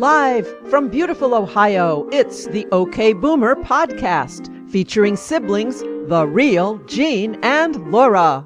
Live from beautiful Ohio, it's the OK Boomer podcast, featuring siblings, the real Jean and Laura.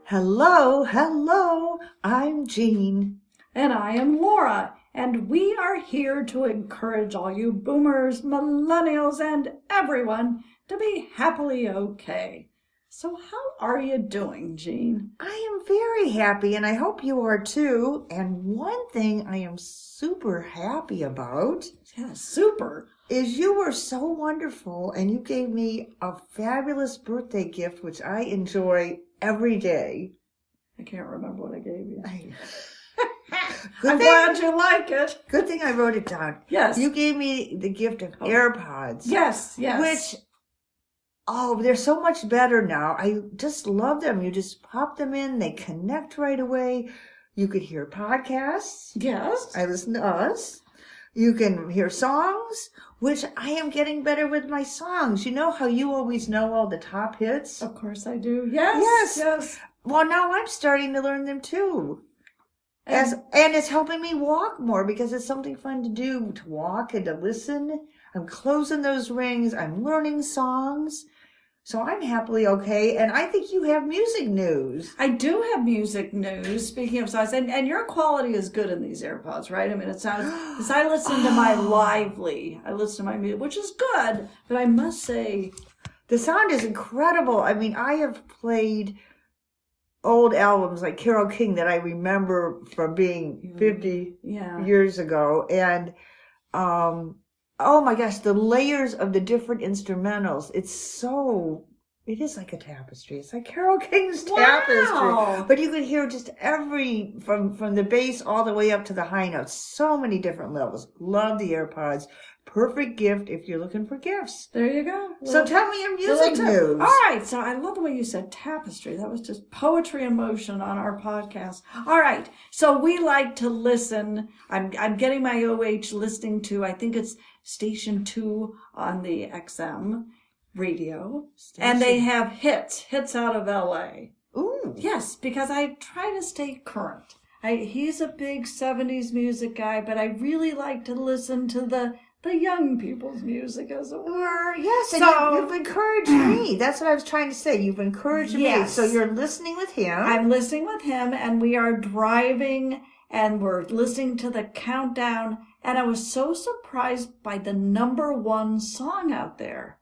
Hello, I'm Jean. And I am Laura, and we are here to encourage all you boomers, millennials, and everyone to be happily okay. So how are you doing, Jean? I am very happy, and I hope you are too. And one thing I am super happy about, is you were so wonderful, and you gave me a fabulous birthday gift, which I enjoy every day. I can't remember what I gave you. I'm glad you like it. Good thing I wrote it down. Yes. You gave me the gift of AirPods. Yes. Which, they're so much better now. I just love them. You just pop them in. They connect right away. You could hear podcasts. Yes. I listen to us. You can hear songs, which I am getting better with my songs. You know how you always know all the top hits? Of course I do. Yes. Well, now I'm starting to learn them too. And it's helping me walk more because it's something fun to do, to walk and to listen. I'm closing those rings. I'm learning songs. So I'm happily okay. And I think you have music news. I do have music news, speaking of songs. And your quality is good in these AirPods, right? I mean, it sounds, because I listen to my Lively. I listen to my music, which is good. But I must say, the sound is incredible. I mean, I have played old albums like Carole King that I remember from being 50 years ago. And, oh my gosh, the layers of the different instrumentals. It is like a tapestry. It's like Carole King's tapestry. But you could hear just from the bass all the way up to the high notes. So many different levels. Love the AirPods. Perfect gift if you're looking for gifts. There you go. So tell me your music news. All right. So I love the way you said tapestry. That was just poetry in motion on our podcast. All right. So we like to listen. I'm getting my OH listening to, I think it's Station 2 on the XM radio. And they have hits out of LA. Ooh. Yes, because I try to stay current. He's a big 70s music guy, but I really like to listen to the young people's music as it were. Yes, and you've encouraged me. That's what I was trying to say. You've encouraged me. So you're listening with him. I'm listening with him, and we are driving, and we're listening to the countdown. And I was so surprised by the number one song out there.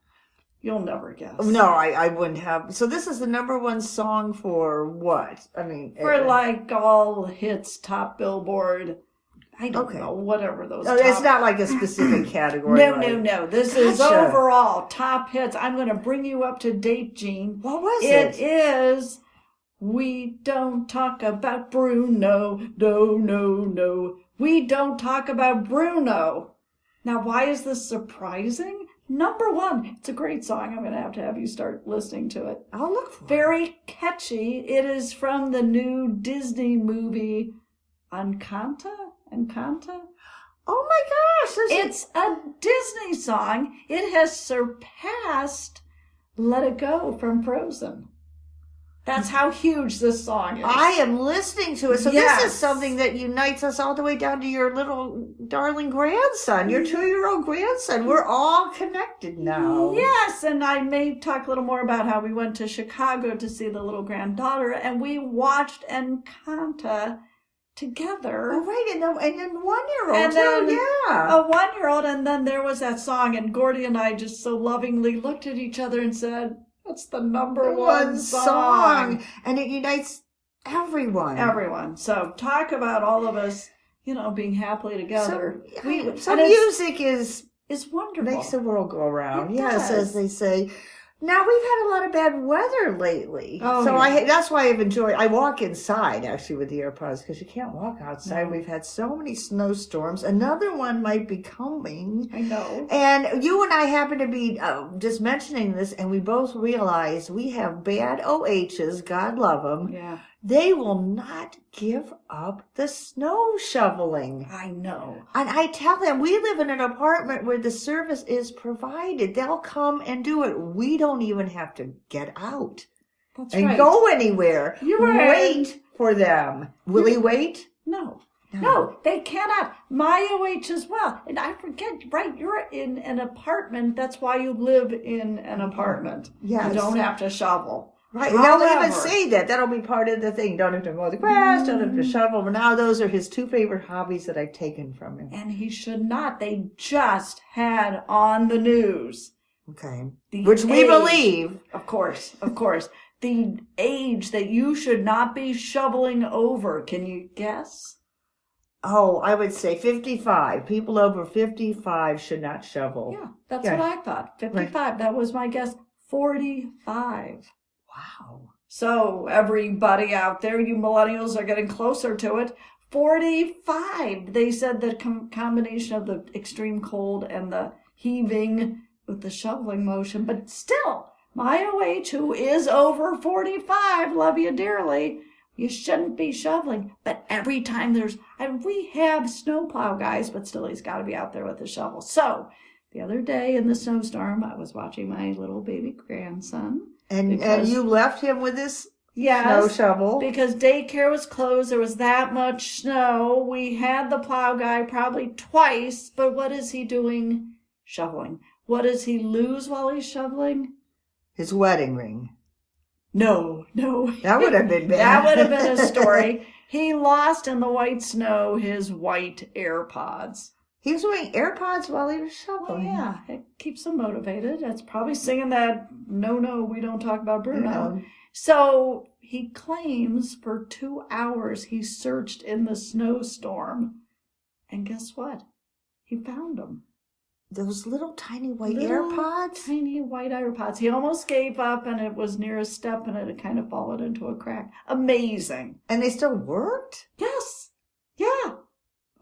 You'll never guess. No, I wouldn't have. So this is the number one song for what? I mean, for like all hits, top Billboard. I don't know, whatever those it's not like a specific category. No. This is overall top hits. I'm going to bring you up to date, Jean. What was it? It is We Don't Talk About Bruno. No. We Don't Talk About Bruno. Now, why is this surprising? Number one. It's a great song. I'm going to have you start listening to it. I'll look for it. Very catchy. It is from the new Disney movie Encanto? Oh my gosh. It's a Disney song. It has surpassed Let It Go from Frozen. That's how huge this song is. I am listening to it. So this is something that unites us all the way down to your little darling grandson, your 2-year-old grandson. We're all connected now. Yes, and I may talk a little more about how we went to Chicago to see the little granddaughter, and we watched Encanto together. Oh, right, and then 1-year-old too, a 1-year-old, and then there was that song, and Gordy and I just so lovingly looked at each other and said, that's the number one song. And it unites everyone. So talk about all of us, being happily together. So music is wonderful. Makes the world go around. It does. As they say. Now, we've had a lot of bad weather lately. That's why I've enjoyed. I walk inside, actually, with the AirPods, because you can't walk outside. No. We've had so many snowstorms. Another one might be coming. I know. And you and I happen to be just mentioning this, and we both realize we have bad OHs, God love them. Yeah. They will not give up the snow shoveling. I know. And I tell them, we live in an apartment where the service is provided. They'll come and do it. We don't even have to get out and go anywhere. You're right. Wait for them. Will he wait? No. No, they cannot. My OH as well. And I forget, right, you're in an apartment. That's why you live in an apartment. Yes. You don't have to shovel. Right. They'll even say that. That'll be part of the thing. Don't have to mow the grass, don't have to shovel. But now those are his two favorite hobbies that I've taken from him. And he should not. They just had on the news. Okay. Which we believe. Of course. The age that you should not be shoveling over. Can you guess? Oh, I would say 55. People over 55 should not shovel. Yeah, that's what I thought. 55. Right. That was my guess. 45. Wow. So everybody out there, you millennials are getting closer to it. 45. They said the combination of the extreme cold and the heaving with the shoveling motion. But still, my OH, who is over 45, love you dearly, you shouldn't be shoveling. But every time and we have snowplow guys, but still he's got to be out there with the shovel. So the other day in the snowstorm, I was watching my little baby grandson. And you left him with his snow shovel? Because daycare was closed. There was that much snow. We had the plow guy probably twice, but what is he doing? Shoveling. What does he lose while he's shoveling? His wedding ring. No. That would have been bad. That would have been a story. He lost in the white snow his white AirPods. He was wearing AirPods while he was shoveling. Oh, yeah, it keeps him motivated. It's probably singing that, no, we don't talk about Bruno. Yeah. So he claims for 2 hours he searched in the snowstorm. And guess what? He found them. Those little tiny white AirPods? Tiny white AirPods. He almost gave up and it was near a step and it had kind of fallen into a crack. Amazing. And they still worked? Yes. Yeah.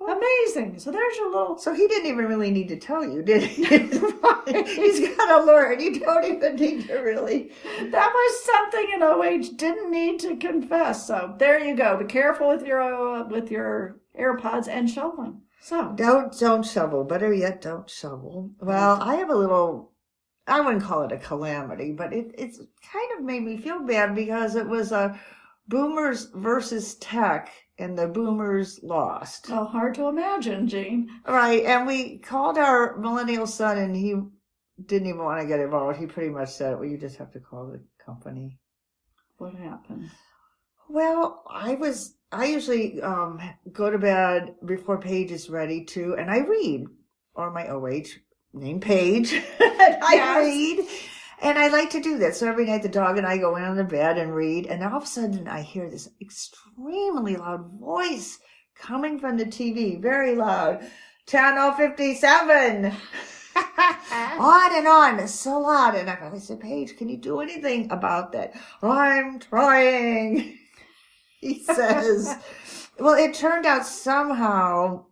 Amazing. So there's your little... So he didn't even really need to tell you, did he? He's got to learn. You don't even need to really... That was something an OH didn't need to confess. So there you go. Be careful with your AirPods and shoveling. So don't shovel. Better yet, don't shovel. Well, I have a little... I wouldn't call it a calamity, but it's kind of made me feel bad because it was a boomers versus tech. And the boomers lost. Oh, hard to imagine, Jean. Right, and we called our millennial son, and he didn't even want to get involved. He pretty much said, well, you just have to call the company. What happened? Well, I usually go to bed before Paige is ready to, and I read, or my OH, named Paige. I read. And I like to do that. So every night the dog and I go in on the bed and read. And all of a sudden I hear this extremely loud voice coming from the TV. Very loud. Channel 57. On and on. It's so loud. And I said, Paige, can you do anything about that? I'm trying. He says. Well, it turned out somehow,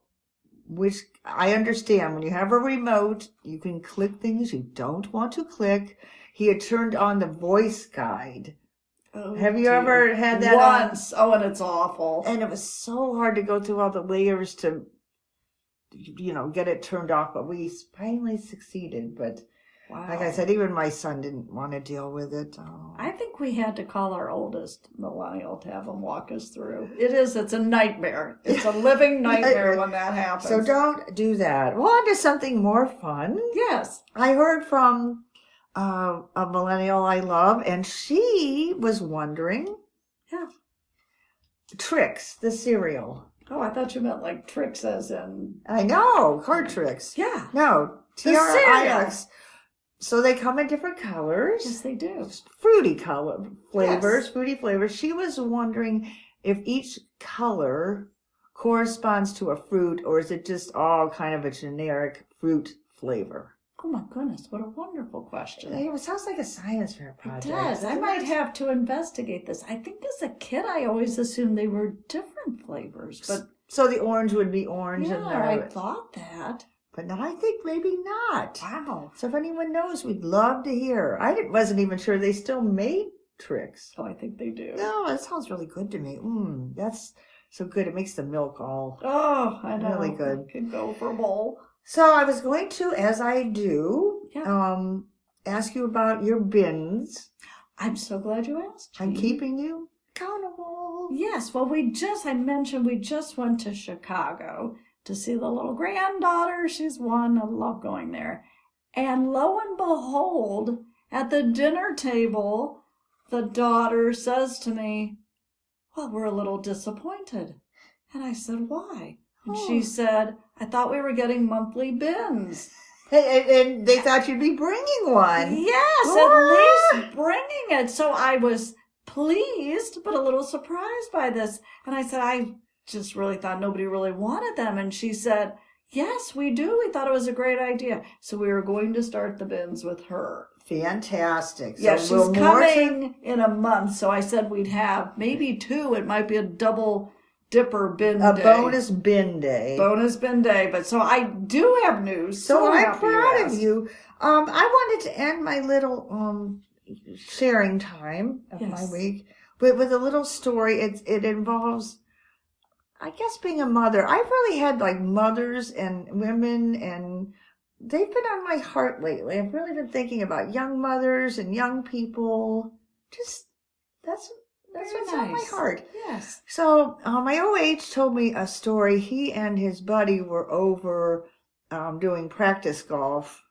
which I understand, when you have a remote, you can click things you don't want to click. He had turned on the voice guide. Oh, have you ever had that once? On? Oh, and it's awful. And it was so hard to go through all the layers to, get it turned off. But we finally succeeded. But like I said, even my son didn't want to deal with it. Oh. I think we had to call our oldest millennial to have him walk us through. It's a nightmare. It's a living nightmare when that happens. So don't do that. Well, on to something more fun. Yes. I heard from a millennial I love, and she was wondering. Yeah. Trix, the cereal. Oh, I thought you meant like Trix as in... I know, card Trix. Yeah. No, Trix. So they come in different colors. Yes, they do. Fruity flavors. She was wondering if each color corresponds to a fruit, or is it just all kind of a generic fruit flavor? Oh my goodness, what a wonderful question. It sounds like a science fair project. It does. I might have to investigate this. I think as a kid I always assumed they were different flavors. But so the orange would be orange. Yeah, I thought that. But I think maybe not. Wow. So if anyone knows, we'd love to hear. I wasn't even sure they still made Trix. Oh, I think they do. No, that sounds really good to me. That's so good. It makes the milk all I know. Really good. Could go for a bowl. So I was going to, as I do, ask you about your bins. I'm so glad you asked. I'm keeping you. accountable. Yes, well, I mentioned we just went to Chicago to see the little granddaughter. She's one. I love going there. And lo and behold, at the dinner table, the daughter says to me, well, we're a little disappointed. And I said, why? And she said, I thought we were getting monthly bins. And they thought you'd be bringing one. Yes, at least bringing it. So I was pleased, but a little surprised by this. And I said, I just really thought nobody really wanted them. And she said, yes, we do. We thought it was a great idea. So we were going to start the bins with her. Fantastic. Yeah, she's coming in a month. So I said we'd have maybe 2. It might be a double dipper bin day. A bonus bin day. Bonus bin day. But so I do have news. So I'm proud of you. I wanted to end my little sharing time of my week with a little story. It involves, I guess, being a mother. I've really had like mothers and women, and they've been on my heart lately. I've really been thinking about young mothers and young people. Just that's what's on my heart. Yes. So my OH told me a story. He and his buddy were over doing practice golf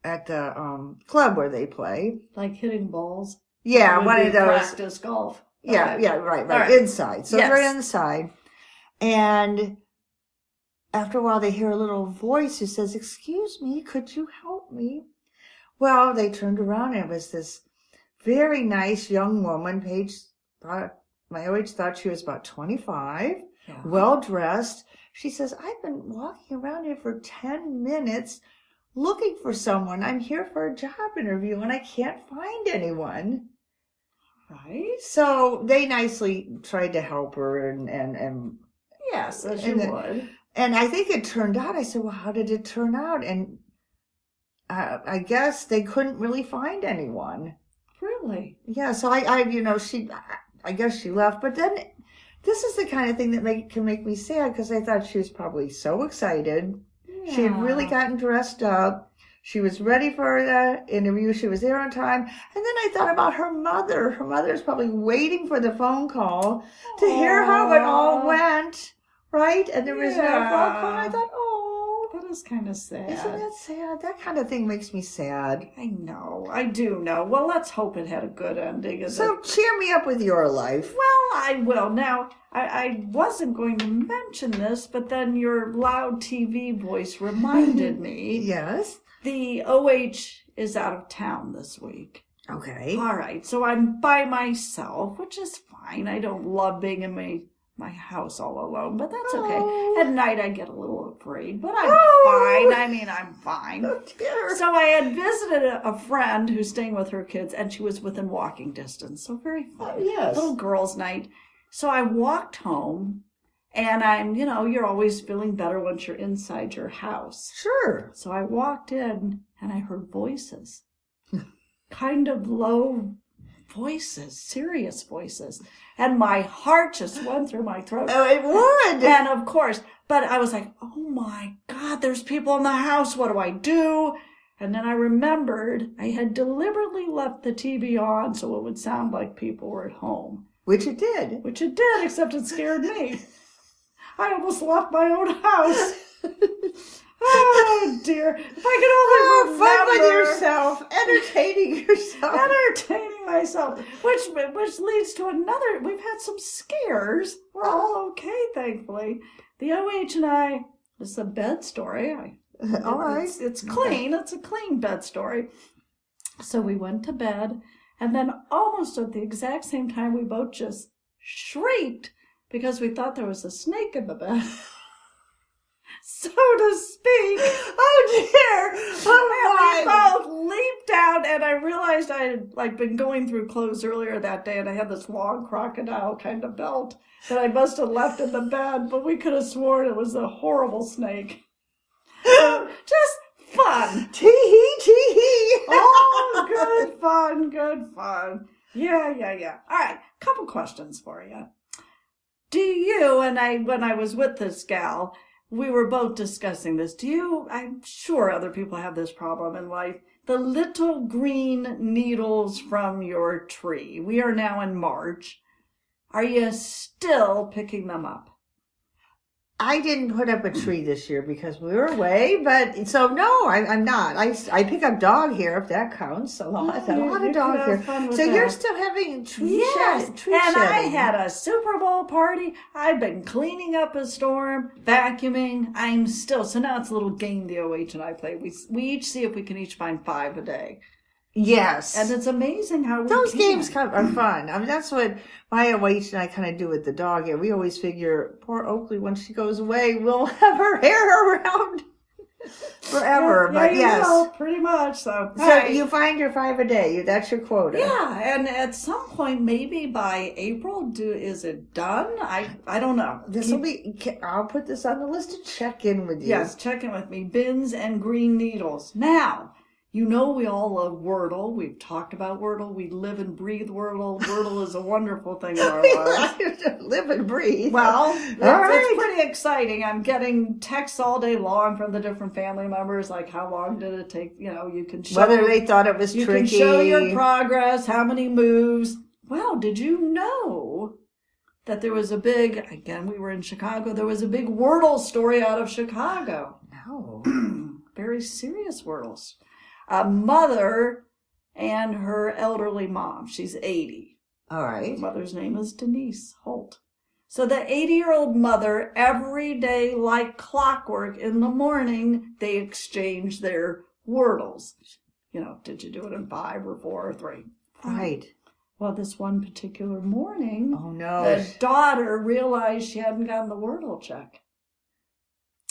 at the club where they play. Like hitting balls? Yeah, one of those. Practice golf. Yeah, Okay. yeah, right. Right. Inside. So Yes. right on the side. And after a while they hear a little voice who says, excuse me, could you help me? Well, they turned around and it was this very nice young woman. My OH thought she was about 25, well dressed. She says, I've been walking around here for 10 minutes looking for someone. I'm here for a job interview and I can't find anyone. Right. So they nicely tried to help her and yes, as you would. And I think it turned out, I said, well, how did it turn out? And I guess they couldn't really find anyone. Really? Yeah, so I guess she left. But then this is the kind of thing that can make me sad, because I thought she was probably so excited. Yeah. She had really gotten dressed up. She was ready for the interview. She was there on time. And then I thought about her mother. Her mother is probably waiting for the phone call to hear how it all went, right? And there was no phone call. I thought, that is kind of sad. Isn't that sad? That kind of thing makes me sad. I know. I do know. Well, let's hope it had a good ending. So cheer me up with your life. Well, I will. Now, I wasn't going to mention this, but then your loud TV voice reminded me. Yes. The OH is out of town this week. Okay. All right. So I'm by myself, which is fine. I don't love being in my house all alone, but that's okay. At night I get a little afraid, but I'm fine. I mean, I'm fine. Oh, dear. So I had visited a friend who's staying with her kids, and she was within walking distance. So very fun. Oh, yes. Little girls' night. So I walked home, and I'm, you're always feeling better once you're inside your house. Sure. So I walked in, and I heard voices. Kind of low voices, serious voices. And my heart just went through my throat. Oh, it would. And of course, but I was like, oh my God, there's people in the house. What do I do? And then I remembered I had deliberately left the TV on so it would sound like people were at home. Which it did. Which it did, except it scared me. I almost left my own house. Oh dear. If I could only fun with remember. yourself, entertaining yourself. Entertaining myself. Which leads to another. We've had some scares. We're all okay, thankfully. The OH and I, this is a bed story. All right. It's clean. It's a clean bed story. So we went to bed, and then almost at the exact same time, we both just shrieked because we thought there was a snake in the bed. So to speak. Oh dear. Oh my. We both leaped out, and I realized I had been going through clothes earlier that day, and I had this long crocodile kind of belt that I must have left in the bed, but we could have sworn it was a horrible snake. Just fun. Tee-hee. Oh, good fun. Yeah. All right, couple questions for you. Do you, and when I was with this gal, we were both discussing this. I'm sure other people have this problem in life, the little green needles from your tree. We are now in March. Are you still picking them up? I didn't put up a tree this year because we were away, but so no, I'm not. I pick up dog hair if that counts. A lot of dog hair. So you're still having tree shedding. I had a Super Bowl party. I've been cleaning up a storm, vacuuming. I'm still so now it's a little game the OH and I play. We each see if we can each find 5 a day. Yes. And it's amazing how those games are fun. I mean, that's what my OH and I kind of do with the dog hair. We always figure, poor Oakley, when she goes away, we'll have her hair around forever. Yeah, but yes. Pretty much. So you find your 5 a day. That's your quota. Yeah, and at some point, maybe by April, is it done? I don't know. This will be. I'll put this on the list to check in with you. Yes, check in with me. Bins and green needles. Now. You know we all love Wordle. We've talked about Wordle. We live and breathe Wordle. Wordle is a wonderful thing in our lives. Live and breathe. Well, it's pretty exciting. I'm getting texts all day long from the different family members, like how long did it take? You can show whether they thought it was tricky. You can show your progress, how many moves. Well, did you know that there was we were in Chicago, there was a big Wordle story out of Chicago? No. Very serious Wordles. A mother and her elderly mom. She's 80. All right. Her mother's name is Denise Holt. So the 80-year-old mother, every day like clockwork in the morning, they exchange their Wordles. Did you do it in 5 or 4 or 3? Right. Well, this one particular morning, oh no, the daughter realized she hadn't gotten the Wordle check.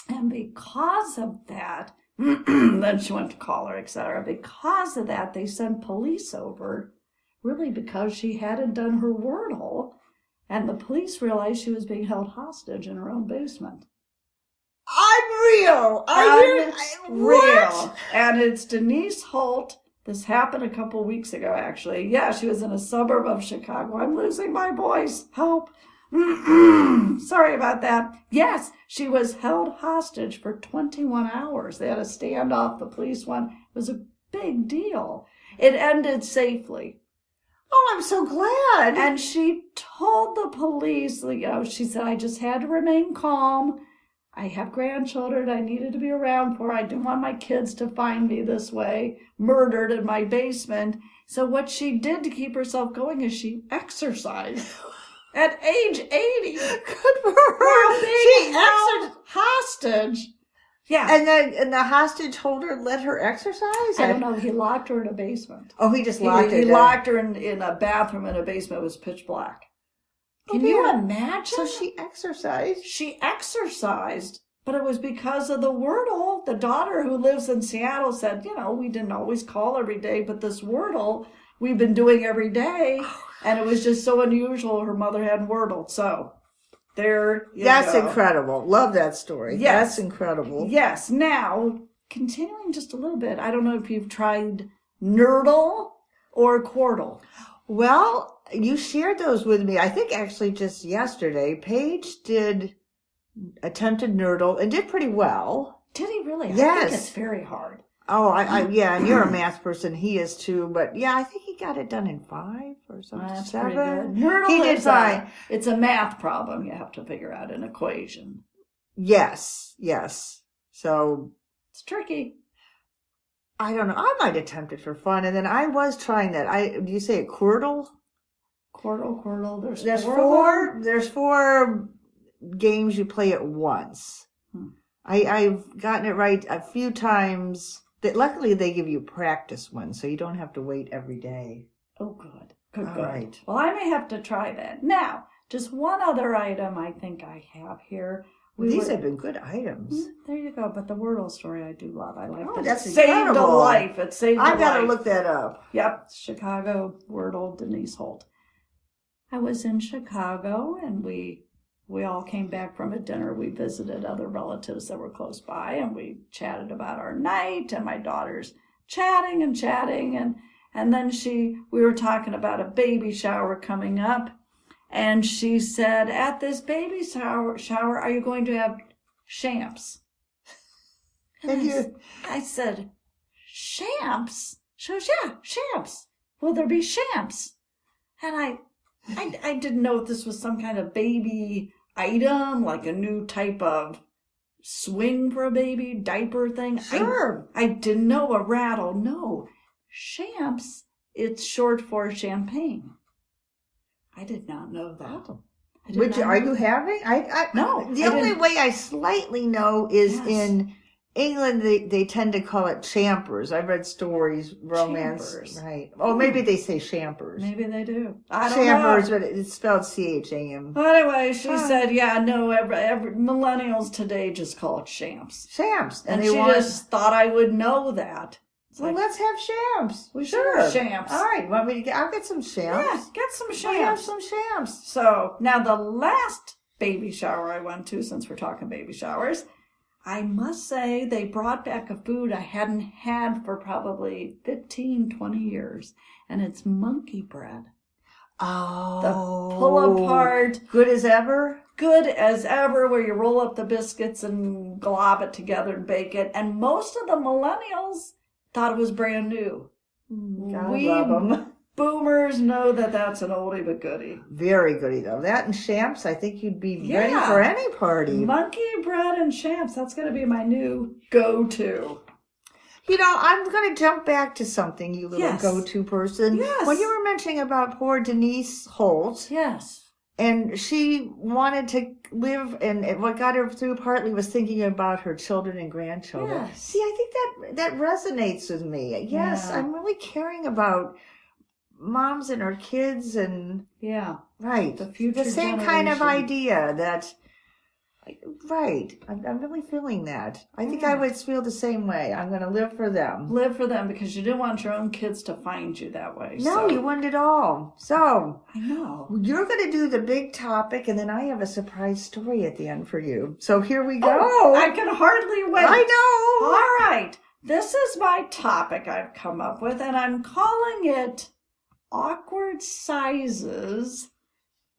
And because of that, then she went to call her, etc. Because of that, they sent police over, really because she hadn't done her Wordle, and the police realized she was being held hostage in her own basement. Unreal! Unreal! And it's Denise Holt. This happened a couple weeks ago, actually. Yeah, she was in a suburb of Chicago. I'm losing my voice. Help. Sorry about that. Yes, she was held hostage for 21 hours. They had to stand off. The police went. It was a big deal. It ended safely. Oh, I'm so glad. And she told the police, she said, I just had to remain calm. I have grandchildren I needed to be around for. I didn't want my kids to find me this way, murdered in my basement. So what she did to keep herself going is she exercised. At age 80. Good for her. She held hostage. Yeah. And the hostage holder let her exercise? I don't know. He locked her in a basement. Oh, he just locked her. He locked her in a bathroom in a basement. It was pitch black. Can you imagine? So she exercised? She exercised, but it was because of the Wordle. The daughter who lives in Seattle said, we didn't always call every day, but this Wordle we've been doing every day. And it was just so unusual her mother hadn't Wordled. So there you That's go. Incredible. Love that story. Yes. That's incredible. Yes. Now, continuing just a little bit, I don't know if you've tried Nerdle or Quordle. Well, you shared those with me. I think actually just yesterday. Paige attempted Nerdle and did pretty well. Did he really? Yes. I think it's very hard. Oh, yeah, and you're a math person. He is too, but yeah, I think he got it done in 5 or something. That's 7. pretty good. Nerdle he did fine. It's a math problem. You have to figure out an equation. Yes. So it's tricky. I don't know. I might attempt it for fun, and then I was trying that. Do you say it Quordle? Quordle. There's 4 games you play at once. I've gotten it right a few times. Luckily, they give you practice ones, so you don't have to wait every day. Oh, good. Good. Right. Well, I may have to try that. Now, just one other item I think I have here. These have been good items. There you go. But the Wordle story I do love. I like that. That's it saved incredible. a life. It saved a life. I've got to look that up. Yep. Chicago Wordle, Denise Holt. I was in Chicago, and we all came back from a dinner. We visited other relatives that were close by, and we chatted about our night, and my daughter's chatting, and then we were talking about a baby shower coming up, and she said, at this baby shower, are you going to have shamps? And I said, shamps? She goes, yeah, shamps. Will there be shamps? And I didn't know if this was some kind of baby item, like a new type of swing for a baby, diaper thing. Sure. I didn't know a rattle. No. Champs, it's short for champagne. I did not know that. Oh. Which are you having? No. The only way I slightly know is in England, they tend to call it champers. I've read stories, romance. Champers. Right. Oh, maybe they say champers. Maybe they do. I don't Champers, know. but it's spelled C-H-A-M. Anyway, she said, no, every millennials today just call it champs. Champs. And she just thought I would know that. Well, let's have champs. We should have champs. All right. Want me to I'll get some champs. Yeah, get some champs. I have some champs. So, now the last baby shower I went to, since we're talking baby showers, I must say they brought back a food I hadn't had for probably 15, 20 years. And it's monkey bread. Oh. The pull apart. Good as ever? Good as ever, where you roll up the biscuits and glob it together and bake it. And most of the millennials thought it was brand new. We love them. Boomers know that that's an oldie but goodie. Very goodie, though. That and champs, I think you'd be ready for any party. Monkey bread and champs, that's going to be my new go-to. I'm going to jump back to something, you little go-to person. Yes. When you were mentioning about poor Denise Holt. Yes. And she wanted to live, and what got her through partly was thinking about her children and grandchildren. Yes. See, I think that resonates with me. Yes, I'm really caring about moms and our kids and... Yeah. Right. The future The same kind of idea that... Right. I'm really feeling that. I think I would feel the same way. I'm going to live for them. Live for them, because you didn't want your own kids to find you that way. No, you wouldn't at all. So, I know. You're going to do the big topic, and then I have a surprise story at the end for you. So here we go. Oh, I can hardly wait. I know. All right. This is my topic I've come up with, and I'm calling it Awkward Sizes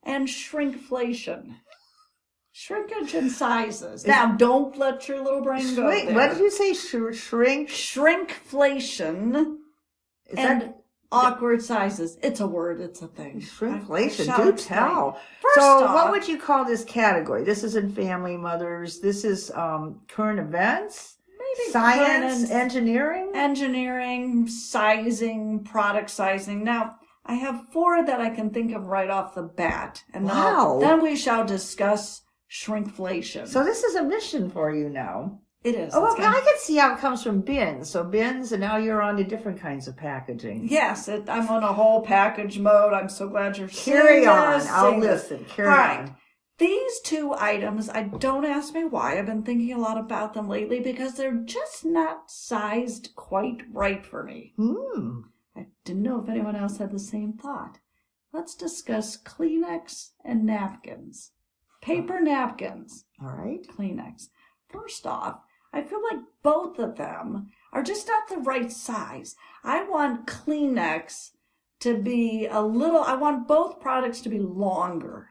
and Shrinkflation. Shrinkage and sizes. Now, don't let your little brain go there. What did you say? Shrink? Shrinkflation and awkward sizes. It's a word. It's a thing. Shrinkflation. Do tell. First off, what would you call this category? This is in family mothers. This is current events? Maybe science, engineering? Engineering, sizing, product sizing. Now, I have 4 that I can think of right off the bat. And then we shall discuss shrinkflation. So this is a mission for you now. It is. Oh, well, I can see how it comes from bins. So bins, and now you're on to different kinds of packaging. Yes, I'm on a whole package mode. I'm so glad you're Carry on. I'll listen. Carry on. These 2 items, don't ask me why. I've been thinking a lot about them lately because they're just not sized quite right for me. I didn't know if anyone else had the same thought. Let's discuss Kleenex and napkins. Paper napkins. All right. Kleenex. First off, I feel like both of them are just not the right size. I want Kleenex to be I want both products to be longer.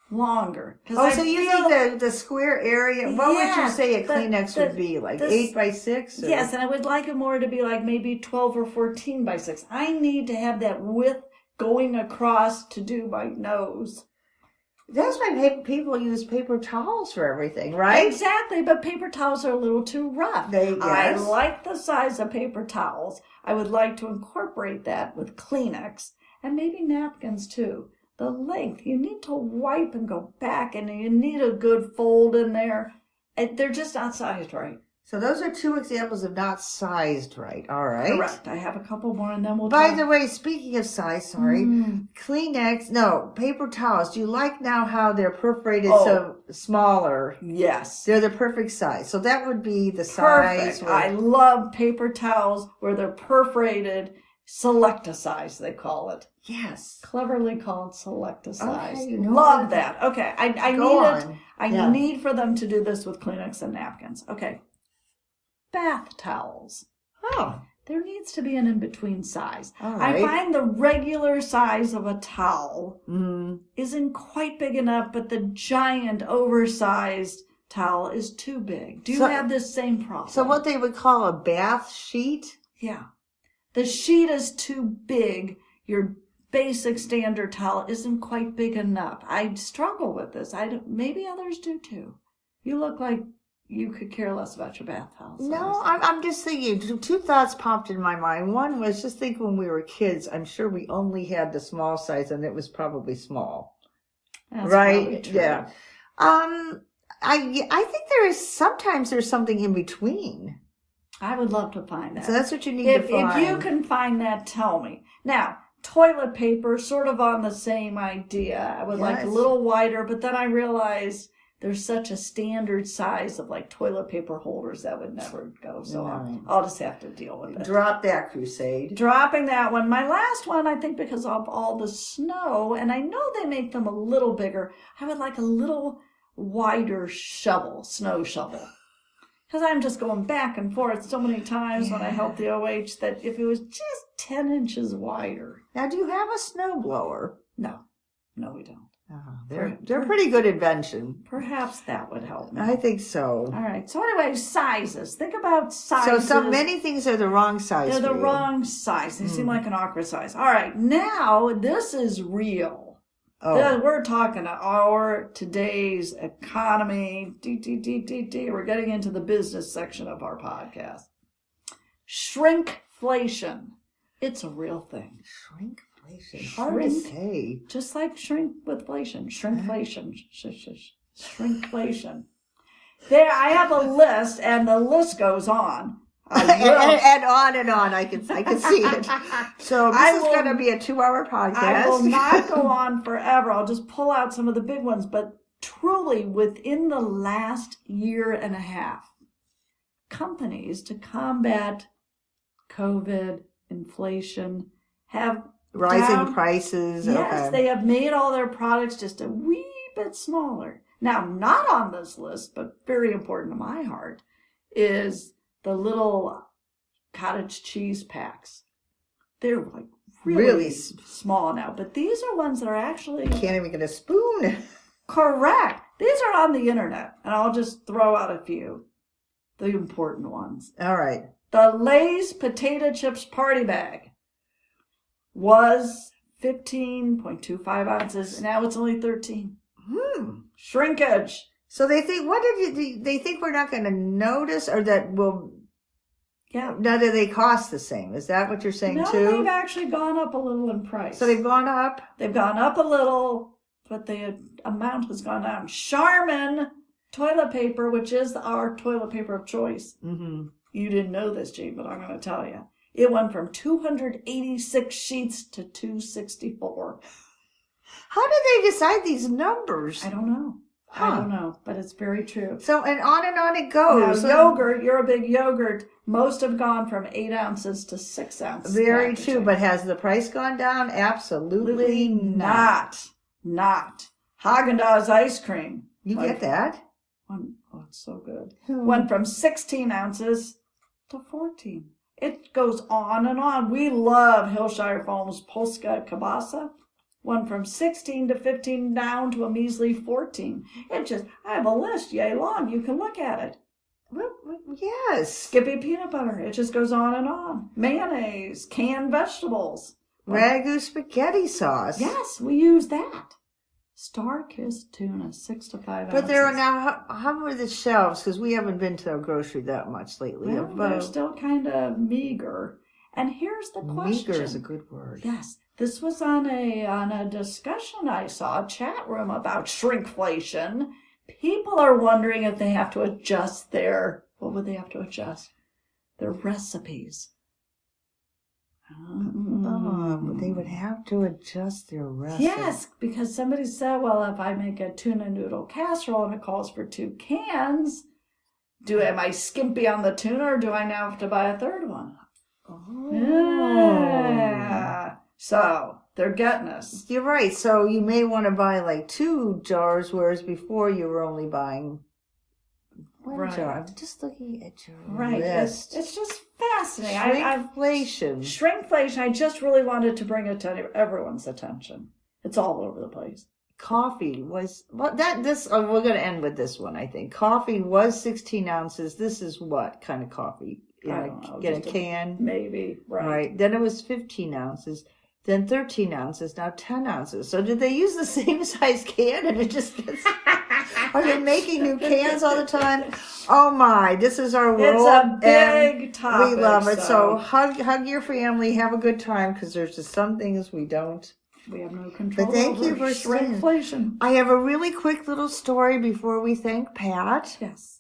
So you think the square area, what would you say a Kleenex would be? Like 8 by 6? Or? Yes, and I would like it more to be like maybe 12 or 14 by 6. I need to have that width going across to do my nose. That's why people use paper towels for everything, right? Exactly, but paper towels are a little too rough. I like the size of paper towels. I would like to incorporate that with Kleenex and maybe napkins too. The length, you need to wipe and go back, and you need a good fold in there. They're just not sized right. So those are 2 examples of not sized right. All right. Correct. I have a couple more, and then we'll By the way, speaking of size, Kleenex, paper towels. Do you like now how they're perforated so smaller? Yes. They're the perfect size. So that would be the size. Perfect. I love paper towels where they're perforated. Select-a-size, they call it. Yes. Cleverly called select-a-size. Okay, love that. Okay, I need need for them to do this with Kleenex and napkins. Okay. Bath towels. Oh. There needs to be an in-between size. All right. I find the regular size of a towel isn't quite big enough, but the giant, oversized towel is too big. Do you have this same problem? So what they would call a bath sheet? Yeah. The sheet is too big. Your basic standard towel isn't quite big enough. I struggle with this. Maybe others do too. You look like you could care less about your bath towels. No, I'm just thinking, two thoughts popped in my mind. One was just think when we were kids, I'm sure we only had the small size and it was probably small. That's right? True. Yeah. I think sometimes there's something in between. I would love to find that. So that's what you need to find. If you can find that, tell me. Now, toilet paper, sort of on the same idea. I would like a little wider, but then I realized there's such a standard size of like toilet paper holders that would never go. So I'll just have to deal with it. Drop that crusade. Dropping that one. My last one, I think because of all the snow, and I know they make them a little bigger, I would like a little wider snow shovel. Because I'm just going back and forth so many times when I help the OH that if it was just 10 inches wider. Now, do you have a snow blower? No, we don't. They're a pretty good invention. Perhaps that would help me. I think so. All right. So anyway, sizes. Think about sizes. So many things are the wrong size. They're the wrong size. They seem like an awkward size. All right. Now, this is real. We're talking today's economy. We're getting into the business section of our podcast. Shrinkflation. It's a real thing. Shrinkflation. Hard to say. Just like shrink with inflation. Shrinkflation. Shrinkflation. There, I have a list, and the list goes on. and on and on. I can see it. So this is going to be a 2-hour podcast. I will not go on forever. I'll just pull out some of the big ones. But truly, within the last year and a half, companies to combat COVID, inflation, have rising prices. Yes, they have made all their products just a wee bit smaller. Now, not on this list, but very important to my heart, is the little cottage cheese packs. They're like really small now, but these are ones that are actually... You can't even get a spoon. Correct. These are on the internet, and I'll just throw out a few. The important ones. All right. The Lay's potato chips party bag was 15.25 ounces, and now it's only 13. Shrinkage. So they think, they think we're not going to notice, or that will, now do they cost the same? Is that what you're saying too? No, they've actually gone up a little in price. So they've gone up? They've gone up a little, but the amount has gone down. Charmin toilet paper, which is our toilet paper of choice. Mm-hmm. You didn't know this, Gene, but I'm going to tell you. It went from 286 sheets to 264. How do they decide these numbers? I don't know. I don't know, but it's very true. So, and on it goes. Now, yogurt, you're a big yogurt. Most have gone from 8 ounces to 6 ounces. Very true, but has the price gone down? Absolutely not. Not. Haagen-Dazs ice cream. You get that? Oh, it's so good. Went from 16 ounces to 14. It goes on and on. We love Hillshire Farms Polska Kielbasa. Went from 16 to 15 down to a measly 14. I have a list yay long. You can look at it. Yes. Skippy peanut butter. It just goes on and on. Mayonnaise, canned vegetables. Ragu spaghetti sauce. Yes, we use that. Star-kissed tuna, 6 to 5 ounces. But there are now, how are the shelves? Because we haven't been to a grocery that much lately. Well, they're still kind of meager. And here's the question. Meager is a good word. Yes. This was on a discussion I saw, a chat room about shrinkflation. People are wondering if they have to adjust what would they have to adjust? Their recipes. They would have to adjust their recipes. Yes, because somebody said, well, if I make a tuna noodle casserole and it calls for 2 cans, am I skimpy on the tuna or do I now have to buy a third one? Oh. Yeah. So they're getting us. You're right. So you may want to buy like 2 jars, whereas before you were only buying 1 jar. I'm just looking at your list. It's just fascinating. Shrinkflation. I just really wanted to bring it to everyone's attention. It's all over the place. Coffee was we're going to end with this one. I think coffee was 16 ounces. This is what kind of coffee? I don't know. Get a can, maybe. Right. Then it was 15 ounces. then 13 ounces, now 10 ounces. So did they use the same size can and it just gets... Are they making new cans all the time? Oh my, this is our world. It's a big topic. We love it. So hug your family, have a good time, because there's just some things we don't. We have no control. But thank you for shrinkflation. I have a really quick little story before we thank Pat. Yes.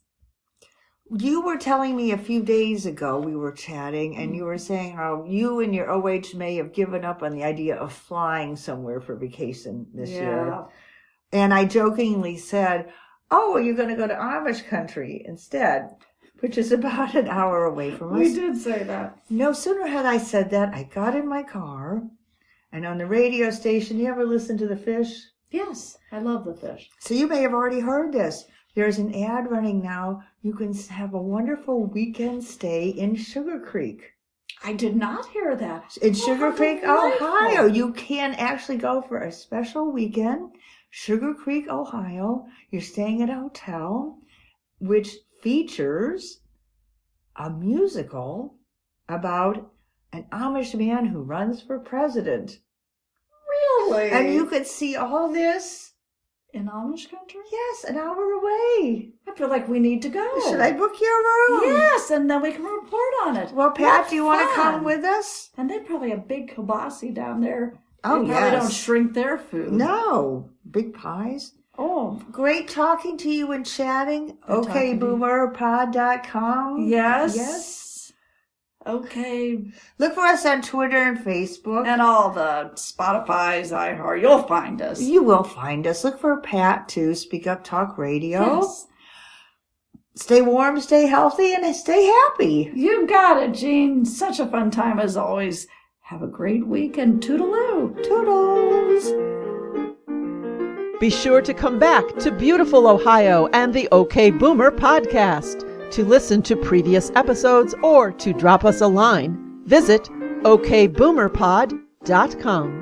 You were telling me a few days ago, we were chatting, and you were saying how you and your OH may have given up on the idea of flying somewhere for vacation this year. And I jokingly said, oh, you're going to go to Amish country instead, which is about an hour away from us. We did say that. No sooner had I said that, I got in my car, and on the radio station, you ever listen to the Fish? Yes, I love the Fish. So you may have already heard this. There's an ad running now. You can have a wonderful weekend stay in Sugarcreek. I did not hear that. In Sugarcreek, Ohio. You can actually go for a special weekend. Sugarcreek, Ohio. You're staying at a hotel, which features a musical about an Amish man who runs for president. Really? And you could see all this. In Amish country? Yes, an hour away. I feel like we need to go. Should I book your room? Yes, and then we can report on it. Well, Pat, do you want to come with us? And they probably have big kielbasa down there. Oh, they probably don't shrink their food. No. Big pies. Oh. Great talking to you and chatting. OKBoomerPod.com. Yes. Yes. Okay. Look for us on Twitter and Facebook. And all the Spotify's, iHeart. You'll find us. You will find us. Look for Pat, too. Speak Up Talk Radio. Yes. Stay warm, stay healthy, and stay happy. You got it, Jean. Such a fun time as always. Have a great week and toodaloo. Toodles. Be sure to come back to beautiful Ohio and the OK Boomer podcast. To listen to previous episodes or to drop us a line, visit okboomerpod.com.